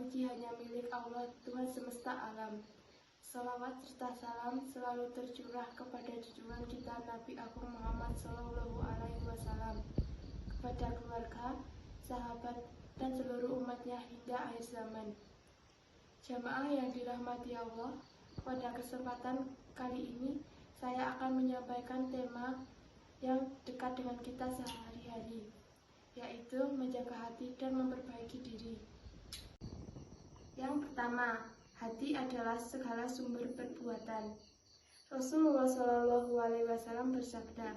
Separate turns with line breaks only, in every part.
puji hanya milik Allah, Tuhan semesta alam. Salawat serta salam selalu tercurah kepada junjungan kita Nabi Agung Muhammad SAW, kepada keluarga, sahabat, dan seluruh umatnya hingga akhir zaman. Jamaah yang dirahmati Allah, pada kesempatan kali ini saya akan menyampaikan tema yang dekat dengan kita sehari-hari, yaitu menjaga hati dan memperbaiki diri. Yang pertama, hati adalah segala sumber perbuatan. Rasulullah SAW bersabda,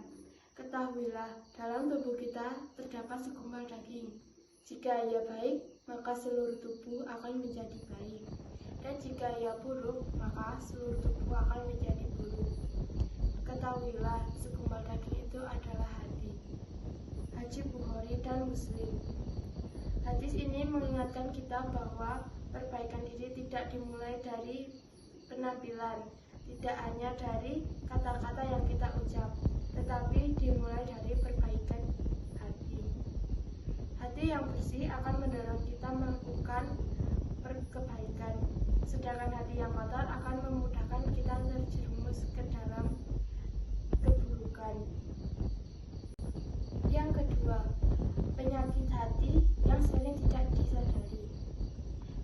"Ketahuilah, dalam tubuh kita terdapat segumpal daging. Jika ia baik, maka seluruh tubuh akan menjadi baik. Dan jika ia buruk, maka seluruh tubuh akan menjadi buruk. Ketahuilah, segumpal daging itu adalah hati." Hadits Bukhari dan Muslim. Hadis ini mengingatkan kita bahwa perbaikan diri tidak dimulai dari penampilan, tidak hanya dari kata-kata yang kita ucap, tetapi dimulai dari perbaikan hati. Hati yang bersih akan mendorong kita melakukan kebaikan, sedangkan hati yang kotor akan memudahkan kita terjerumus ke dalam keburukan. Yang kedua, penyakit hati yang sering tidak disadari.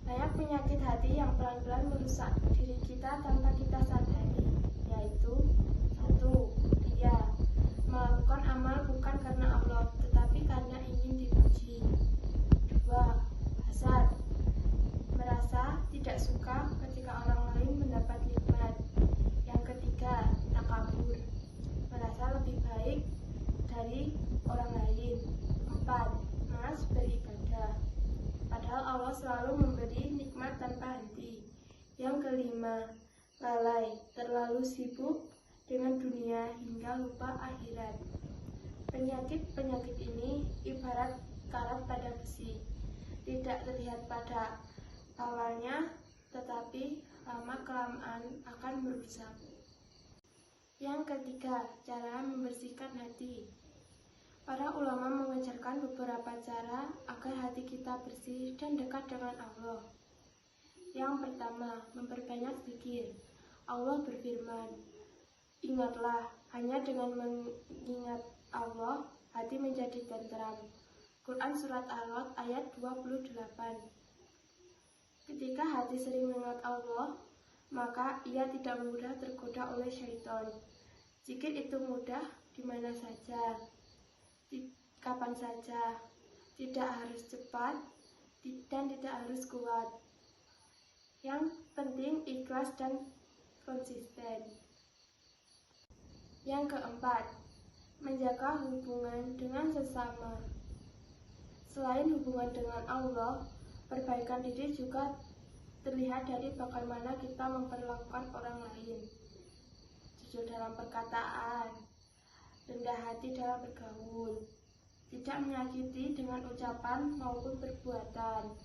Banyak penyakit hati yang pelan-pelan merusak diri kita tanpa kita sadari, yaitu 1. Ria, melakukan amal bukan karena Allah, tetapi karena ingin dipuji. 2. Hasad, merasa tidak suka ketika orang lain mendapat nikmat. Yang ketiga, takabur, merasa lebih baik dari orang lain. 4. Malas beribadah, padahal Allah selalu memberi nikmat tanpa henti. Yang kelima, lalai, terlalu sibuk dengan dunia hingga lupa akhirat. Penyakit-penyakit ini ibarat karat pada besi, tidak terlihat pada awalnya, tetapi lama-kelamaan akan merusak. Yang ketiga, cara membersihkan hati. Para ulama mengajarkan beberapa cara agar hati kita bersih dan dekat dengan Allah. Yang pertama, memperbanyak zikir. Allah berfirman, "Ingatlah, hanya dengan mengingat Allah, hati menjadi tentram." Quran Surat Al-Alaq ayat 28. Ketika hati sering mengingat Allah, maka ia tidak mudah tergoda oleh syaitan. Zikir itu mudah di mana saja, kapan saja, tidak harus cepat dan tidak harus kuat. Yang penting ikhlas dan konsisten. Yang keempat, menjaga hubungan dengan sesama. Selain hubungan dengan Allah, perbaikan diri juga terlihat dari bagaimana kita memperlakukan orang lain. Jujur dalam perkataan, rendah hati dalam bergaul, tidak menyakiti dengan ucapan maupun perbuatan,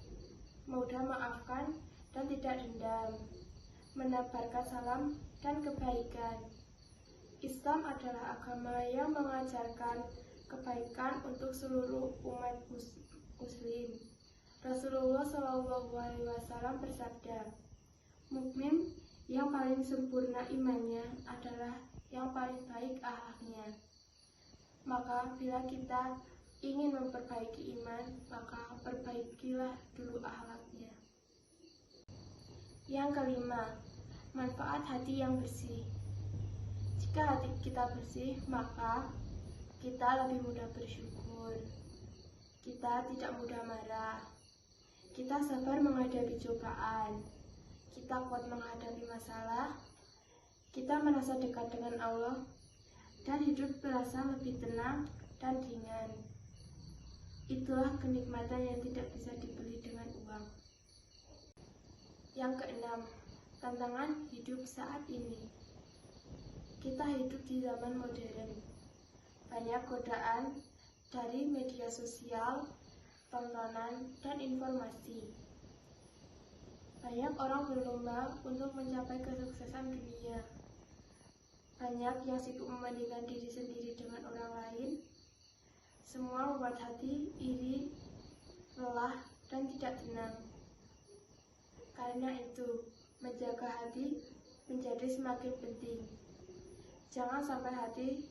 mudah maafkan dan tidak dendam, menebarkan salam dan kebaikan. Islam adalah agama yang mengajarkan kebaikan untuk seluruh umat muslim. Rasulullah SAW bersabda, "Mukmin yang paling sempurna imannya adalah yang paling baik akhlaknya." Maka bila kita ingin memperbaiki iman, maka perbaikilah dulu akhlaknya. Yang kelima, manfaat hati yang bersih. Jika hati kita bersih, maka kita lebih mudah bersyukur. Kita tidak mudah marah. Kita sabar menghadapi cobaan. Kita kuat menghadapi masalah. Kita merasa dekat dengan Allah dan hidup terasa lebih tenang dan ringan. Itulah kenikmatan yang tidak bisa dibeli dengan uang. Yang keenam, tantangan hidup saat ini. Kita hidup di zaman modern. Banyak godaan dari media sosial, tontonan, dan informasi. Banyak orang berlomba untuk mencapai kesuksesan dunia. Banyak yang sibuk membandingkan diri sendiri dengan orang lain. Semua membuat hati iri, lelah, dan tidak tenang. Karena itu, menjaga hati menjadi semakin penting. Jangan sampai hati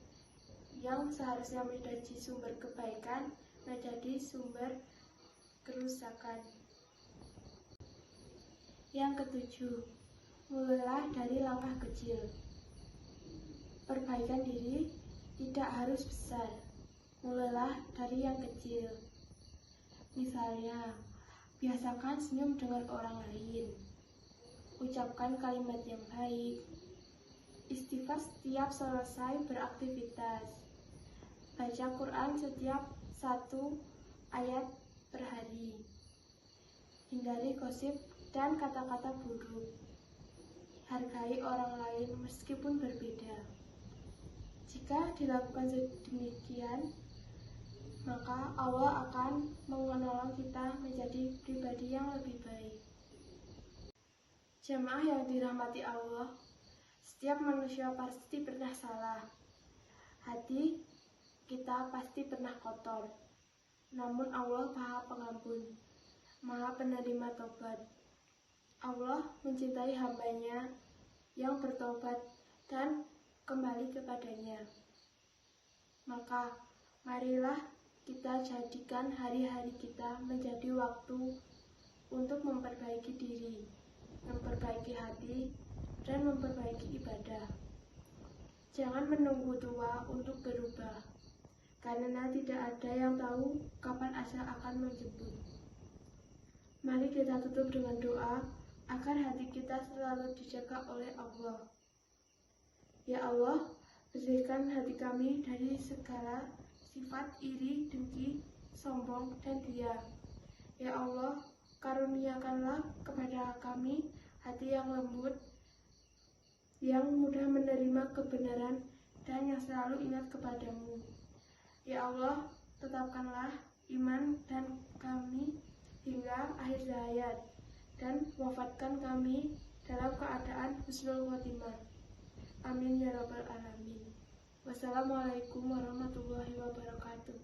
yang seharusnya menjadi sumber kebaikan menjadi sumber kerusakan. Yang ketujuh, mulailah dari langkah kecil. Perbaikan diri tidak harus besar. Mulailah dari yang kecil. Misalnya, biasakan senyum dengan orang lain. Ucapkan kalimat yang baik. Istighfar setiap selesai beraktivitas. Baca Quran setiap 1 ayat per hari. Hindari gosip dan kata-kata buruk. Hargai orang lain meskipun berbeda. Jika dilakukan sedemikian, maka Allah akan menolong kita menjadi pribadi yang lebih baik. Jemaah yang dirahmati Allah, setiap manusia pasti pernah salah. Hati kita pasti pernah kotor. Namun Allah Maha Pengampun, Maha Penerima Tobat. Allah mencintai hamba-Nya yang bertobat dan kembali kepadanya. Maka, marilah kita jadikan hari-hari kita menjadi waktu untuk memperbaiki diri, memperbaiki hati, dan memperbaiki ibadah. Jangan menunggu tua untuk berubah, karena tidak ada yang tahu kapan ajal akan menjemput. Mari kita tutup dengan doa agar hati kita selalu dijaga oleh Allah. Ya Allah, bersihkan hati kami dari segala sifat iri, dengki, sombong, dan riya. Ya Allah, karuniakanlah kepada kami hati yang lembut, yang mudah menerima kebenaran, dan yang selalu ingat kepadamu. Ya Allah, tetapkanlah iman dan kami hingga akhir hayat, dan wafatkan kami dalam keadaan husnul khotimah. Amin ya rabbal alamin. Wassalamualaikum warahmatullahi wabarakatuh.